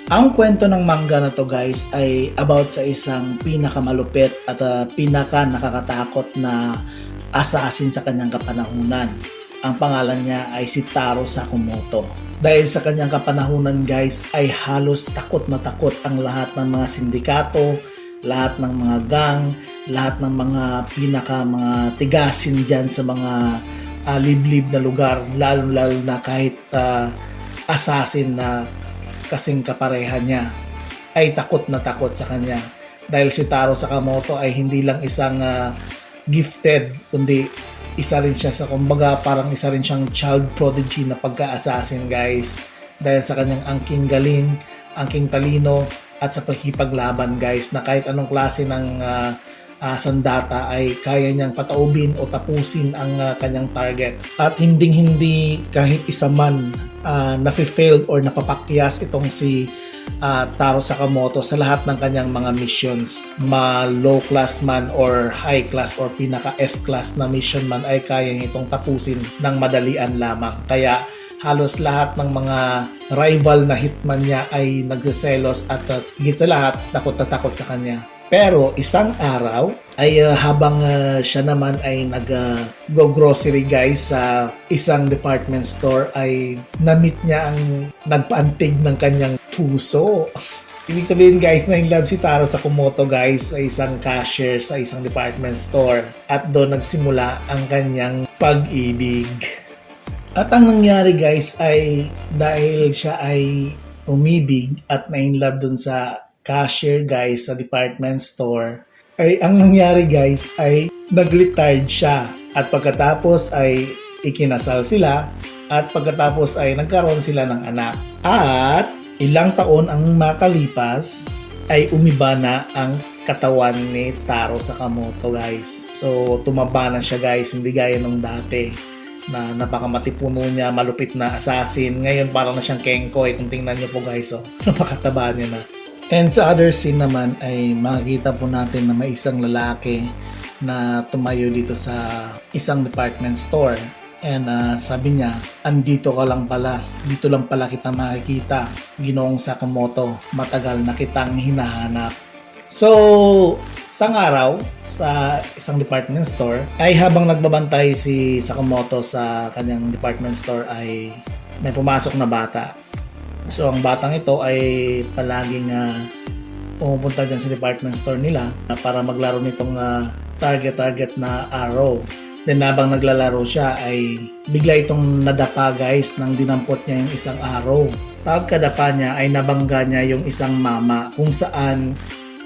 Ang kwento ng manga na to guys ay about sa isang pinakamalupit at pinaka nakakatakot na assassin sa kanyang kapanahunan. Ang pangalan niya ay si Taro Sakamoto. Dahil sa kanyang kapanahunan guys ay halos takot na takot ang lahat ng mga sindikato, lahat ng mga gang, lahat ng mga mga tigasin dyan sa mga liblib na lugar, lalo na kahit assassin na kasing kapareha niya ay takot na takot sa kanya dahil si Taro Sakamoto ay hindi lang isang gifted kundi isa rin siya sa kumbaga parang isa rin siyang child prodigy na pagka-assassin guys dahil sa kanyang angking galing, angking talino at sa pagkipaglaban guys na kahit anong klase ng sandata ay kaya niyang pataubin o tapusin ang kanyang target at hindi kahit isa man nafe-failed or napapakyas itong si Taro Sakamoto sa lahat ng kanyang mga missions, low class man or high class or pinaka S class na mission man ay kaya nitong tapusin ng madalian lamang. Kaya halos lahat ng mga rival na hitman niya ay nagseselos at higit sa lahat takot na takot sa kanya. Pero isang araw ay habang siya naman ay nag-go-grocery guys sa isang department store ay na-meet niya ang nagpaantig ng kanyang puso. Ibig sabihin guys na in love si Taro Sakamoto guys sa isang cashier sa isang department store at doon nagsimula ang kanyang pag-ibig. At ang nangyari guys ay dahil siya ay umibig at na-in love dun sa cashier guys sa department store ay ang nangyari guys ay nag-retired siya at pagkatapos ay ikinasal sila at pagkatapos ay nagkaroon sila ng anak at ilang taon ang makalipas ay umiba na ang katawan ni Taro Sakamoto guys. So tumaba na siya guys, hindi gaya nung dati na napakamatipuno niya, malupit na assassin. Ngayon parang na siyang Kenko kung tingnan niyo po guys, napakataba niya na. And sa other scene naman ay makikita po natin na may isang lalaki na tumayo dito sa isang department store. And sabi niya, andito ka lang pala, dito lang pala kita makikita, Ginoong Sakamoto, matagal na kitang hinahanap. So, isang araw sa isang department store ay habang nagbabantay si Sakamoto sa kanyang department store ay may pumasok na bata. So ang batang ito ay palaging pumupunta dyan sa department store nila para maglaro nitong target na arrow. Then habang naglalaro siya ay bigla itong nadapa guys nang dinampot niya yung isang arrow. Pagkadapa niya ay nabangga niya yung isang mama kung saan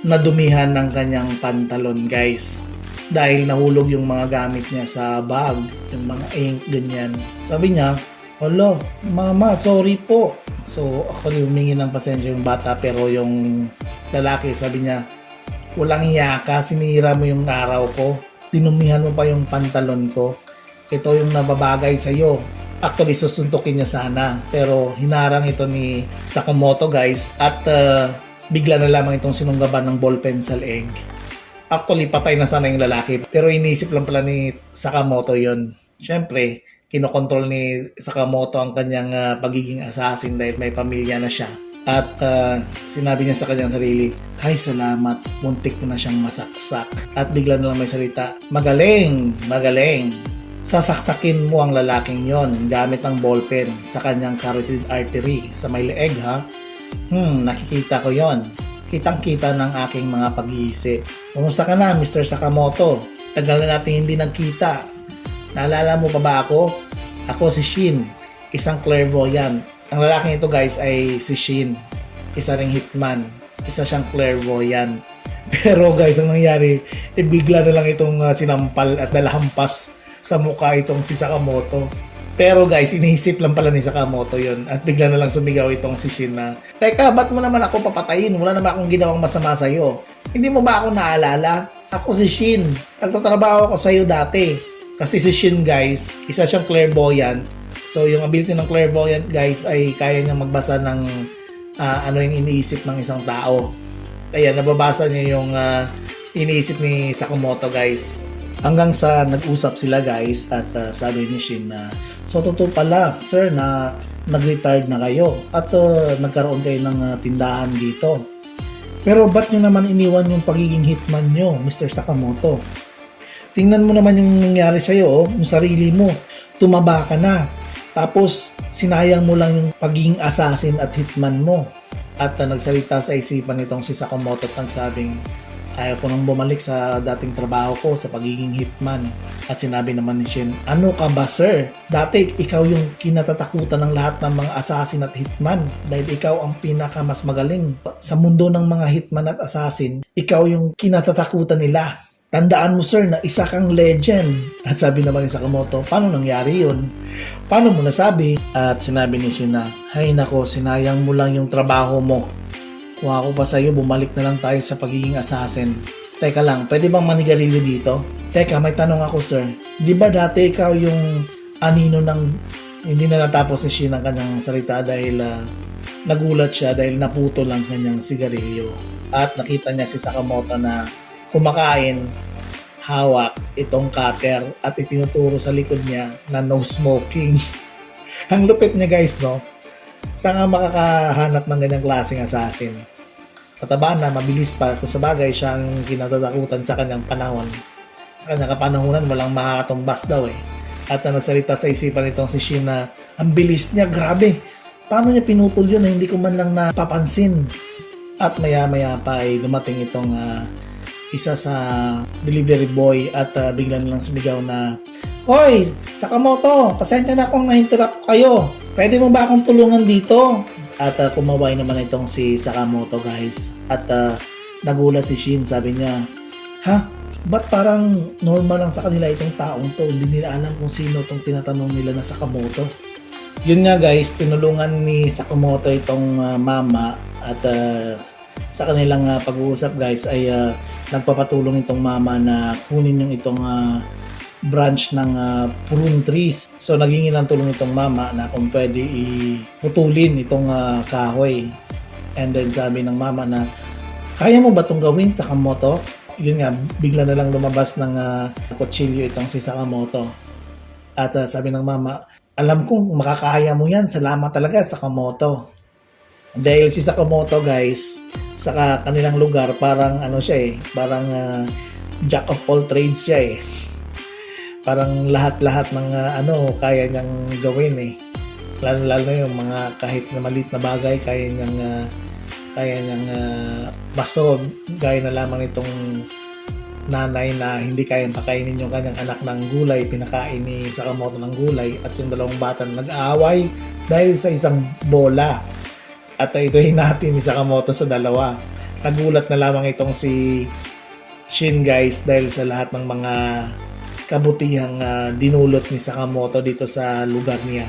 nadumihan ng kanyang pantalon guys. Dahil nahulog yung mga gamit niya sa bag, yung mga ink, ganyan. Sabi niya, "Hello, mama, sorry po." So, actually humingi ng pasensya yung bata pero yung lalaki sabi niya, "Walang hiya ka, sinira mo yung araw ko. Dinumihan mo pa yung pantalon ko. Ito yung nababagay sa'yo." Actually, susuntukin niya sana pero hinarang ito ni Sakamoto guys at bigla na lamang itong sinunggaban ng ball pencil egg. Actually, patay na sana yung lalaki pero inisip lang pala ni Sakamoto yon. Siyempre, kinokontrol ni Sakamoto ang kanyang pagiging assassin dahil may pamilya na siya. At sinabi niya sa kanyang sarili, "Ay salamat, muntik ko na siyang masaksak." At bigla na lang may salita, "Magaling, magaling. Sasaksakin mo ang lalaking yon gamit ng ballpen sa kanyang carotid artery sa may leeg ha? Nakikita ko yon. Kitang-kita ng aking mga pag-iisip. Kumusta ka na, Mr. Sakamoto? Tagal na natin hindi nagkita. Naalala mo pa ba ako? Ako si Shin, isang clairvoyant." Ang lalaking ito guys ay si Shin, isa ring hitman, isa siyang clairvoyant. Pero guys, ang nangyari, bigla na lang itong sinampal at nalahampas sa mukha itong si Sakamoto. Pero guys, iniisip lang pala ni Sakamoto yon at bigla na lang sumigaw itong si Shin na, "Teka, ba't mo naman ako papatayin? Wala naman akong ginawang masama sa'yo. Hindi mo ba ako naalala? Ako si Shin, nagtatrabaho ako sa'yo dati." Kasi si Shin guys, isa siyang clairvoyant. So yung ability ng clairvoyant guys ay kaya niyang magbasa ng ano yung iniisip ng isang tao. Kaya nababasa niya yung iniisip ni Sakamoto guys. Hanggang sa nag-usap sila guys at sabi ni Shin na so totoo pala sir na nag-retired na kayo at nagkaroon kayo ng tindahan dito. Pero ba't nyo naman iniwan yung pagiging hitman nyo, Mr. Sakamoto? Tingnan mo naman yung nangyari sa'yo, yung sarili mo. Tumaba ka na. Tapos sinayang mo lang yung pagiging assassin at hitman mo. At nagsalita sa isipan nitong si Sakamoto at nagsabing, ayaw ko nang bumalik sa dating trabaho ko sa pagiging hitman. At sinabi naman ni Shin, ano ka ba sir? Dati ikaw yung kinatatakutan ng lahat ng mga assassin at hitman dahil ikaw ang pinaka mas magaling. Sa mundo ng mga hitman at assassin, ikaw yung kinatatakutan nila. Tandaan mo sir na isa kang legend. At sabi naman ni Sakamoto, paano nangyari yun? Paano mo nasabi? At sinabi ni Shin na, hay nako, sinayang mo lang yung trabaho mo. Kung ako pa sa'yo, bumalik na lang tayo sa pagiging assassin. Teka lang, pwede bang manigarilyo dito? Teka, may tanong ako sir. Di ba dati ikaw yung anino ng... Hindi na natapos ni Shin ang kanyang salita dahil nagulat siya dahil naputo lang kanyang sigarilyo. At nakita niya si Sakamoto na kumakain, hawak itong cutter at itinuturo sa likod niya na no smoking. Ang lupit niya guys, no? Saan nga makakahanap ng ganyang klaseng assassin? Pataba na, mabilis pa. Kung sa bagay, siya ang kinatatakutan sa kanyang panahon. Sa kanyang kapanahunan, walang makakatumbas daw eh. At nagsalita sa isipan nitong si Shin na ang bilis niya, grabe. Paano niya pinutol yun na hindi ko man lang napapansin? At maya-maya pa ay dumating itong isa sa delivery boy at bigla nilang sumigaw na, Hoy, Sakamoto, pasensya na akong na-interrupt kayo. Pwede mo ba akong tulungan dito? At kumaway naman itong si Sakamoto guys. At nagulat si Shin, sabi niya, ha? Ba't parang normal lang sa kanila itong taong to? Hindi nila alam kung sino itong tinatanong nila na Sakamoto. Yun nga guys, tinulungan ni Sakamoto itong mama at sa kanilang pag-uusap guys ay nagpapatulong itong mama na kunin yung itong branch ng prune trees. So naging ng tulong itong mama na kung pwede iputulin itong kahoy. And then sabi ng mama na, kaya mo ba itong gawin Sakamoto? Yun nga, bigla na lang lumabas ng kutsilyo itong si Sakamoto. At sabi ng mama, alam kong makakaya mo yan, salamat talaga Sakamoto. Dahil si Sakamoto guys, sa kanilang lugar parang ano siya eh, parang jack of all trades siya eh. Parang lahat-lahat ng kaya niyang gawin eh. Lalo na yung mga kahit na maliit na bagay kaya niyang masolve. Gaya na lamang itong nanay na hindi kayang pakainin yung kanyang anak ng gulay, pinakain ni Sakamoto ng gulay at yung dalawang bata nag-aaway dahil sa isang bola. At ito natin ni Sakamoto sa dalawa. Nagulat na lamang itong si Shin guys dahil sa lahat ng mga kabutihang dinulot ni Sakamoto dito sa lugar niya.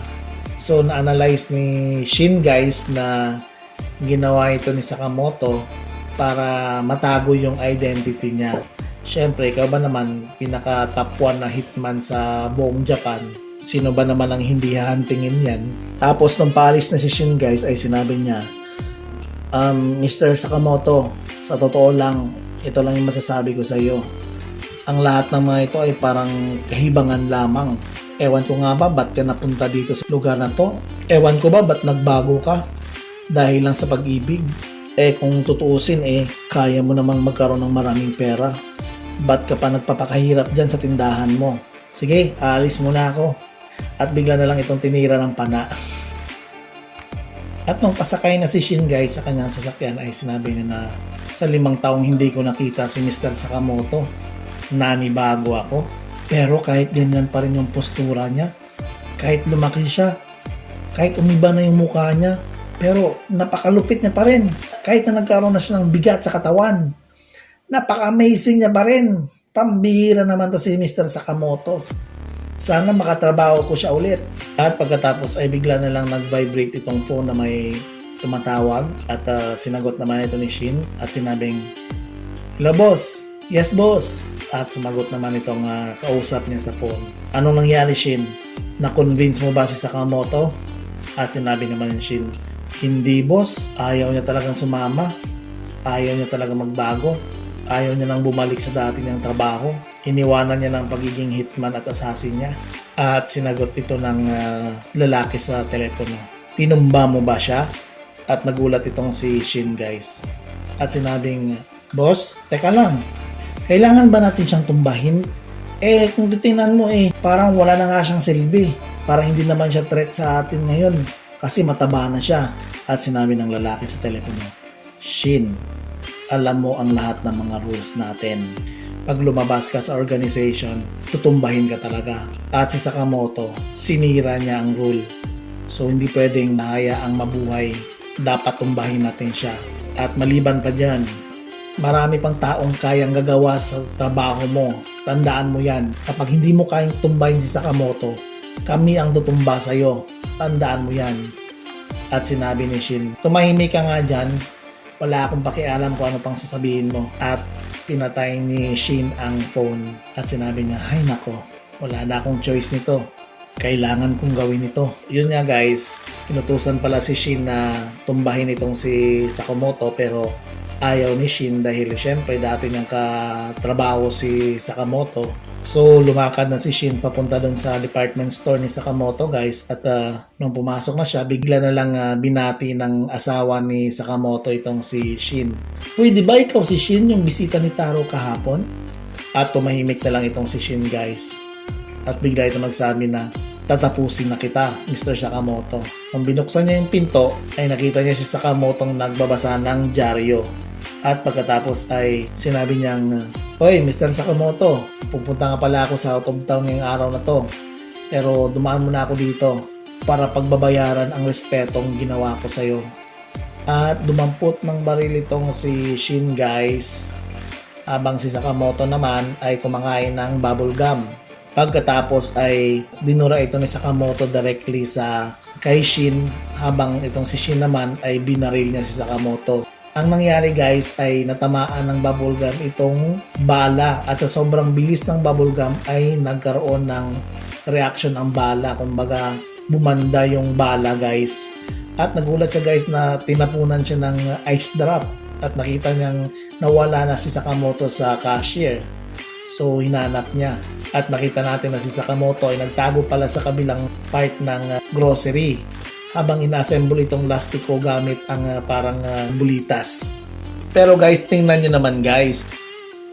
So na-analyze ni Shin guys na ginawa ito ni Sakamoto para matago yung identity niya. Siyempre, ikaw ba naman pinaka top 1 na hitman sa buong Japan? Sino ba naman ang hindi hahantingin yan? Tapos nung paalis na si Shin guys ay sinabi niya, Mr. Sakamoto, sa totoo lang, ito lang yung masasabi ko sa iyo. Ang lahat ng mga ito ay parang kahibangan lamang. Ewan ko nga ba ba't ka napunta dito sa lugar na to? Ewan ko ba ba't nagbago ka? Dahil lang sa pag-ibig? Kung tutuusin kaya mo namang magkaroon ng maraming pera. Ba't ka pa nagpapakahirap dyan sa tindahan mo? Sige, aalis muna ako. At bigla na lang itong tinira ng pana. At nung pasakay na si Shin guys sa kanyang sasakyan ay sinabi niya na sa 5 taong hindi ko nakita si Mr. Sakamoto, nanibago ako. Pero kahit ganyan pa rin yung postura niya, kahit lumaki siya, kahit umiba na yung mukha niya, pero napakalupit niya pa rin. Kahit na nagkaroon na siya ng bigat sa katawan, napaka-amazing niya pa rin. Pambihira naman to si Mr. Sakamoto. Sana makatrabaho ko siya ulit. At pagkatapos ay bigla na lang nag-vibrate itong phone na may tumatawag at sinagot naman ito ni Shin at sinabing, hello boss, yes boss. At sumagot naman itong kausap niya sa phone. Anong nangyari Shin? Na-convince mo ba si Sakamoto? At sinabi naman ni Shin, hindi boss, ayaw niya talagang sumama. Ayaw niya talagang magbago. Ayaw niya nang bumalik sa dati niyang trabaho. Iniwanan niya ng pagiging hitman at assassin niya. At sinagot ito ng lalaki sa telepono. Tinumba mo ba siya? At nagulat itong si Shin guys. At sinabing, boss, teka lang. Kailangan ba natin siyang tumbahin? Kung titingnan mo parang wala na nga siyang silbi. Parang hindi naman siya threat sa atin ngayon kasi mataba na siya. At sinabi ng lalaki sa telepono, Shin, alam mo ang lahat ng mga rules natin. Pag lumabas ka sa organization, tutumbahin ka talaga. At si Sakamoto, sinira niya ang rule. So hindi pwedeng nahayaang mabuhay. Dapat tumbahin natin siya. At maliban pa dyan, marami pang taong kayang gagawa sa trabaho mo. Tandaan mo yan. Kapag hindi mo kayang tumbahin si Sakamoto, kami ang tutumba sa'yo. Tandaan mo yan. At sinabi ni Shin, tumahimik ka nga dyan. Wala akong pakialam kung ano pang sasabihin mo. At pinatay ni Shin ang phone. At sinabi niya, ay nako, wala na akong choice nito. Kailangan kong gawin ito. Yun nga guys, inutusan pala si Shin na tumbahin itong si Sakamoto pero ayaw ni Shin dahil syempre dati niyang katrabaho si Sakamoto. So lumakad na si Shin papunta doon sa department store ni Sakamoto guys at nung pumasok na siya bigla na lang binati ng asawa ni Sakamoto itong si Shin. Uy, di ba ikaw si Shin yung bisita ni Taro kahapon? At tumahimik na lang itong si Shin guys. At bigla ito nagsabi na tatapusin na kita, Mr. Sakamoto. Nung binuksan niya yung pinto ay nakita niya si Sakamoto nagbabasa ng dyaryo. At pagkatapos ay sinabi niyang, Hoy, Mr. Sakamoto, pupunta nga pala ako sa out of town ngayong araw na to. Pero dumaan muna ako dito para pagbabayaran ang respetong ginawa ko sa'yo. At dumampot ng baril itong si Shin guys. Habang si Sakamoto naman ay kumakain ng bubble gum. Pagkatapos ay dinura ito ni Sakamoto directly sa kay Shin habang itong si Shin naman ay binaril niya si Sakamoto. Ang nangyari guys ay natamaan ng bubblegum itong bala at sa sobrang bilis ng bubblegum ay nagkaroon ng reaction ang bala. Kumbaga bumanda yung bala guys. At nagulat siya guys na tinapunan siya ng ice drop at nakita niyang nawala na si Sakamoto sa cashier. So hinanap niya at nakita natin na si Sakamoto ay nagtago pala sa kabilang part ng grocery habang inassemble itong lastiko gamit ang parang bulitas. Pero guys, tingnan nyo naman guys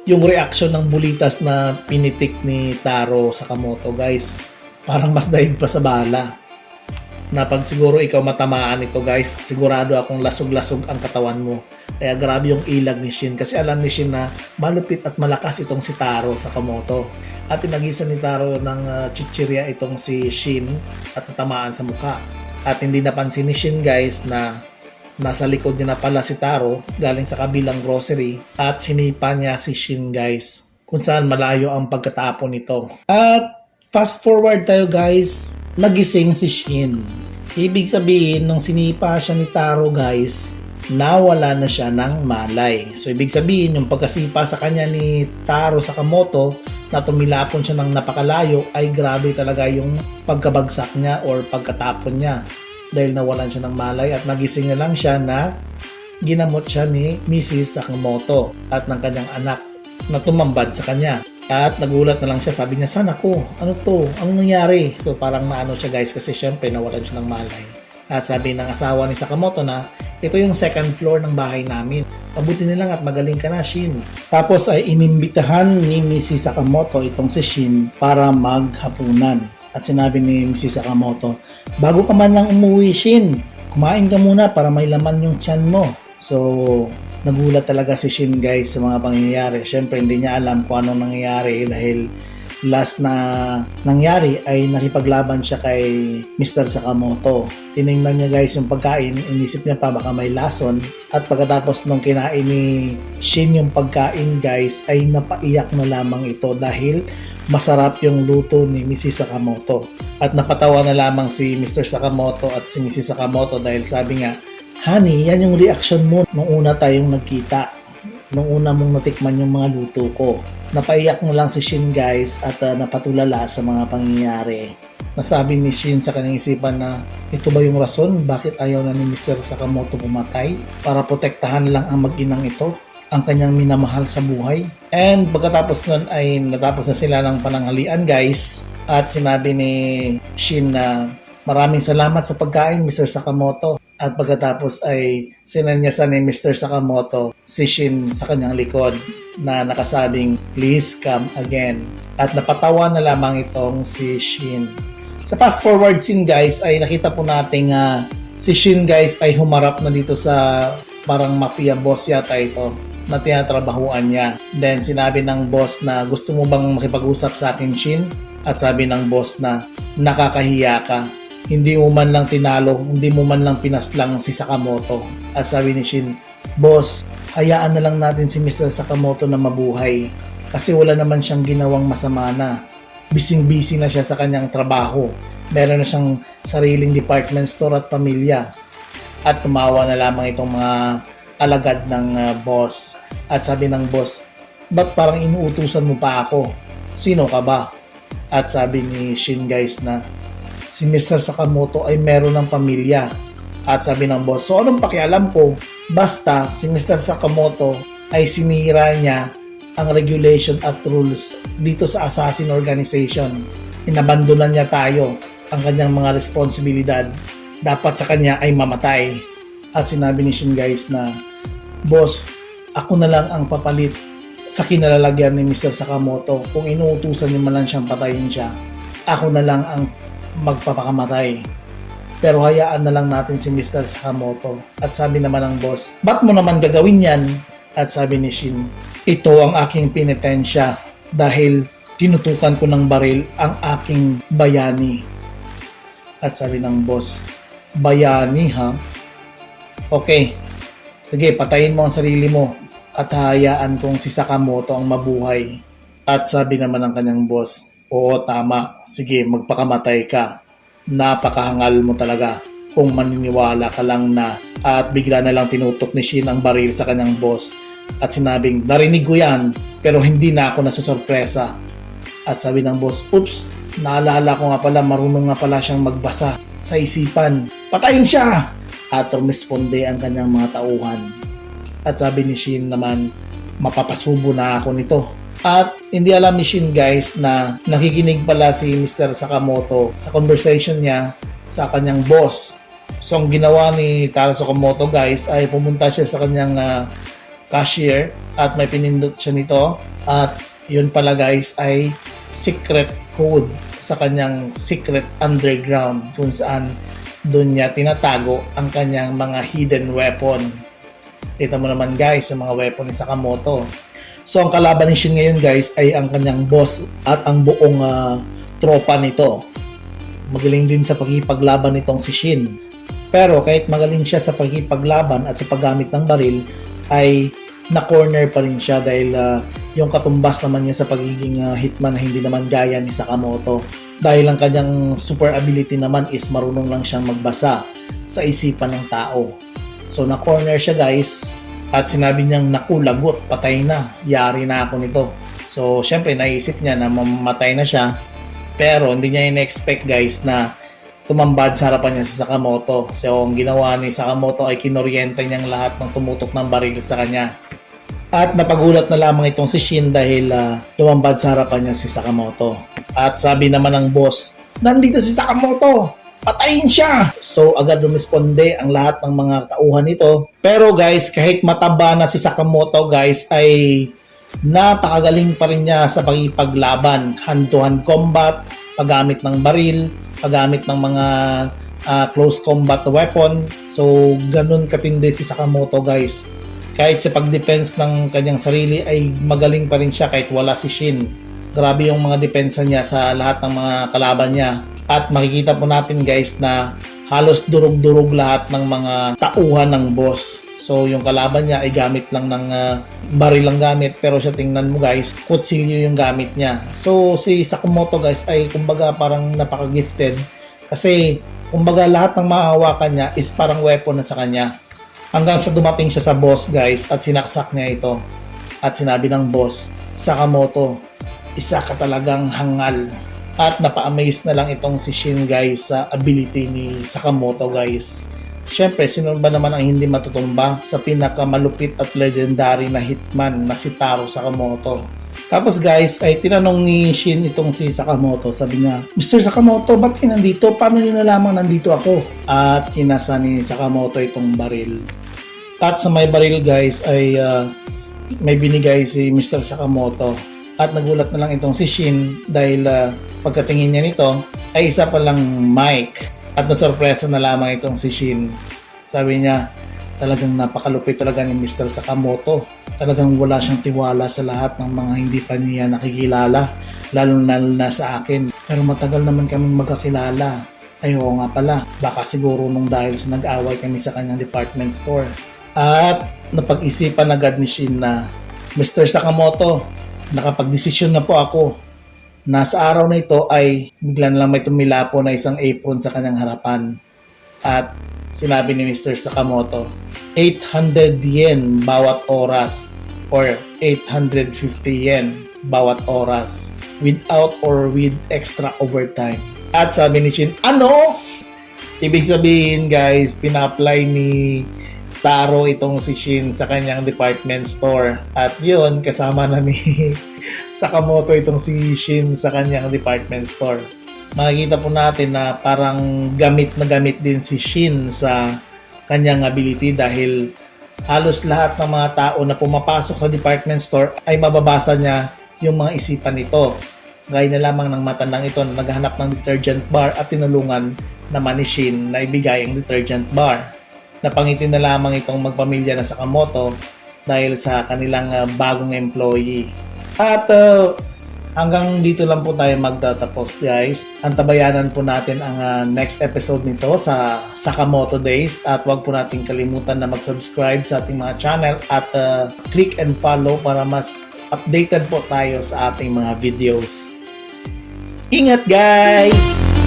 yung reaction ng bulitas na pinitik ni Taro Sakamoto guys, parang mas daig pa sa bala. Na pag siguro ikaw matamaan ito guys, sigurado akong lasog-lasog ang katawan mo. Kaya grabe yung ilag ni Shin kasi alam ni Shin na malupit at malakas itong si Taro Sakamoto. At pinagisan ni Taro ng chichirya itong si Shin at natamaan sa mukha. At hindi napansin ni Shin guys na nasa likod niya na pala si Taro galing sa kabilang grocery at sinipa niya si Shin guys kung saan malayo ang pagkatapon nito. At fast forward tayo guys, nagising si Shin. Ibig sabihin nung sinipa siya ni Taro guys, nawala na siya ng malay. So ibig sabihin yung pagkasipa sa kanya ni Taro Sakamoto na tumilapon siya ng napakalayo ay grabe talaga yung pagkabagsak niya or pagkatapon niya dahil nawalan siya ng malay at nagising na lang siya na ginamot siya ni Mrs. Sakamoto at ng kanyang anak na tumambad sa kanya. At nagulat na lang siya, sabi niya, sana ko, ano to? Anong nangyari? So parang naano siya guys kasi syempre nawalan siya ng malay. At sabi ng asawa ni Sakamoto na ito yung second floor ng bahay namin. Mabuti na lang at magaling ka na, Shin. Tapos ay inimbitahan ni Mrs. Sakamoto itong si Shin para maghapunan. At sinabi ni Mrs. Sakamoto, bago ka man lang umuwi, Shin, kumain ka muna para may laman yung tiyan mo. So nagulat talaga si Shin guys sa mga pangyayari. Syempre hindi niya alam kung anong nangyayari dahil last na nangyari ay nakipaglaban siya kay Mr. Sakamoto. Tiningnan niya guys yung pagkain, inisip niya pa baka may lason at pagkatapos nung kinain ni Shin yung pagkain guys ay napaiyak na lamang ito dahil masarap yung luto ni Mrs. Sakamoto. At napatawa na lamang si Mr. Sakamoto at si Mrs. Sakamoto dahil sabi nga, Honey, yan yung reaction mo nung una tayong nagkita. Nung una mong natikman yung mga luto ko. Napaiyak mo lang si Shin guys at napatulala sa mga pangyayari. Nasabi ni Shin sa kanyang isipan na ito ba yung rason bakit ayaw na ni Mr. Sakamoto pumatay? Para protektahan lang ang mag-inang ito? ang kanyang minamahal sa buhay. And pagkatapos nun ay natapos na sila ng pananghalian guys, at sinabi ni Shin na maraming salamat sa pagkain Mr. Sakamoto. At pagkatapos ay sinanyasan ni Mr. Sakamoto si Shin sa kanyang likod na nakasabing please come again. At napatawa na lamang itong si Shin. Sa fast forward scene guys ay nakita po natin si Shin guys ay humarap na dito sa parang mafia boss yata ito na tinatrabahuan niya. Then sinabi ng boss na gusto mo bang makipag-usap sa akin Shin? At sabi ng boss na nakakahiya ka. Hindi mo man lang tinalo, hindi mo man lang pinaslang si Sakamoto. At sabi ni Shin, boss, hayaan na lang natin si Mr. Sakamoto na mabuhay. Kasi wala naman siyang ginawang masama na. Bising-busy na siya sa kanyang trabaho. Meron na siyang sariling department store at pamilya. At tumawa na lamang itong mga alagad ng boss. At sabi ng boss, ba't parang inuutusan mo pa ako? Sino ka ba? At sabi ni Shin guys na si Mr. Sakamoto ay meron ng pamilya. At sabi ng boss, so anong pakialam ko? Basta si Mr. Sakamoto ay sinira niya ang regulation at rules dito sa Assassin Organization. Inabandonan niya tayo, ang kanyang mga responsibilidad. Dapat sa kanya ay mamatay. At sinabi ni Shin guys na, boss, ako na lang ang papalit sa kinalalagyan ni Mr. Sakamoto. Kung inuutusan niyo man lang siyang patayin siya, ako na lang ang magpapakamatay. Pero hayaan na lang natin si Mr. Sakamoto. At sabi naman ng boss, ba't mo naman gagawin yan? At sabi ni Shin, ito ang aking penitensya dahil tinutukan ko ng baril ang aking bayani. At sabi ng boss, bayani ha? Okay, sige patayin mo ang sarili mo at hayaan kong si Sakamoto ang mabuhay. At sabi naman ng kanyang boss, oo tama, sige magpakamatay ka. Napakahangal mo talaga kung maniniwala ka lang na. At bigla na lang tinutok ni Shin ang baril sa kanyang boss. At sinabing, narinig ko yan pero hindi na ako nasusurpresa. At sabi ng boss, oops, naalala ko nga pala, marunong nga pala siyang magbasa sa isipan. Patayin siya! At rumisponde ang kanyang mga tauhan. At sabi ni Shin naman, mapapasubo na ako nito. At hindi alam ni Shin guys na nakikinig pala si Mr. Sakamoto sa conversation niya sa kanyang boss. So ang ginawa ni Taro Sakamoto guys ay pumunta siya sa kanyang cashier at may pinindot siya nito. At yun pala guys ay secret code sa kanyang secret underground kung saan doon niya tinatago ang kanyang mga hidden weapon. Kita mo naman guys yung mga weapon ni Sakamoto. So ang kalaban ni Shin ngayon guys ay ang kanyang boss at ang buong tropa nito. Magaling din sa pagkipaglaban nitong si Shin. Pero kahit magaling siya sa pagkipaglaban at sa paggamit ng baril ay na-corner pa rin siya dahil yung katumbas naman niya sa pagiging hitman na hindi naman gaya ni Sakamoto. Dahil ang kanyang super ability naman is marunong lang siyang magbasa sa isipan ng tao. So na-corner siya guys. At sinabi niyang naku lagot, patay na, yari na ako nito. So syempre naisip niya na mamatay na siya. Pero hindi niya in-expect guys na tumambad sa harapan niya si Sakamoto. So ang ginawa ni Sakamoto ay kinoryente niyang lahat ng tumutok ng baril sa kanya. At napagulat na lamang itong si Shin dahil tumambad sa harapan niya si Sakamoto. At sabi naman ng boss, nandito si Sakamoto! Patayin siya! So agad rumisponde ang lahat ng mga tauhan nito. Pero guys, kahit mataba na si Sakamoto guys ay napakagaling pa rin niya sa pagipaglaban. Hand-to-hand combat, paggamit ng baril, paggamit ng mga close combat weapon. So ganun katindi si Sakamoto guys. Kahit sa pag-defense ng kanyang sarili ay magaling pa rin siya kahit wala si Shin. Grabe yung mga depensa niya sa lahat ng mga kalaban niya. At makikita po natin guys na halos durog-durog lahat ng mga tauhan ng boss. So yung kalaban niya ay gamit lang ng baril lang gamit, pero siya tingnan mo guys, kutsilyo yung gamit niya. So si Sakamoto guys ay kumbaga parang napaka-gifted kasi kumbaga lahat ng mahahawakan niya is parang weapon na sa kanya. Hanggang sa dumating siya sa boss guys at sinaksak niya ito. At sinabi ng boss, Sakamoto, isa ka talagang hangal. At napa-amaze na lang itong si Shin guys sa ability ni Sakamoto guys. Siyempre, sino ba naman ang hindi matutumba sa pinakamalupit at legendary na hitman na si Taro Sakamoto. Tapos guys, ay tinanong ni Shin itong si Sakamoto. Sabi niya, Mr. Sakamoto, ba't kayo nandito? Paano niyo nalaman nandito ako? At kinasa ni Sakamoto itong baril. At sa may baril guys ay may binigay si Mr. Sakamoto. At nagulat na lang itong si Shin dahil pagkatingin niya nito ay isa palang mic. At nasurpresa na lamang itong si Shin. Sabi niya, talagang napakalupit talaga ni Mr. Sakamoto. Talagang wala siyang tiwala sa lahat ng mga hindi pa niya nakikilala, lalo na sa akin. Pero matagal naman kaming magkakilala. Ay oo nga pala, baka siguro nung dahil sa nag-away kami sa kanyang department store. At napag-isipan agad ni Shin na, Mr. Sakamoto, nakapag-desisyon na po ako. Nasa araw na ito ay bigla na lang may tumilapo na isang apron sa kanyang harapan. At sinabi ni Mr. Sakamoto, 800 yen bawat oras or 850 yen bawat oras without or with extra overtime. At sabi ni Shin, ano? Ibig sabihin guys, pina-apply ni Taro itong si Shin sa kanyang department store. At yun, kasama na ni Sakamoto itong si Shin sa kanyang department store. Makikita po natin na parang gamit na gamit din si Shin sa kanyang ability dahil halos lahat ng mga tao na pumapasok sa department store ay mababasa niya yung mga isipan nito. Gaya na lamang ng matandang ito na naghahanap ng detergent bar at tinulungan naman ni Shin na ibigay ang detergent bar. Napangiti na lamang itong magpamilya na Sakamoto dahil sa kanilang bagong employee. At hanggang dito lang po tayo magtatapos guys. Antabayanan po natin ang next episode nito sa Sakamoto Days at huwag po natin kalimutan na mag-subscribe sa ating mga channel at click and follow para mas updated po tayo sa ating mga videos. Ingat guys!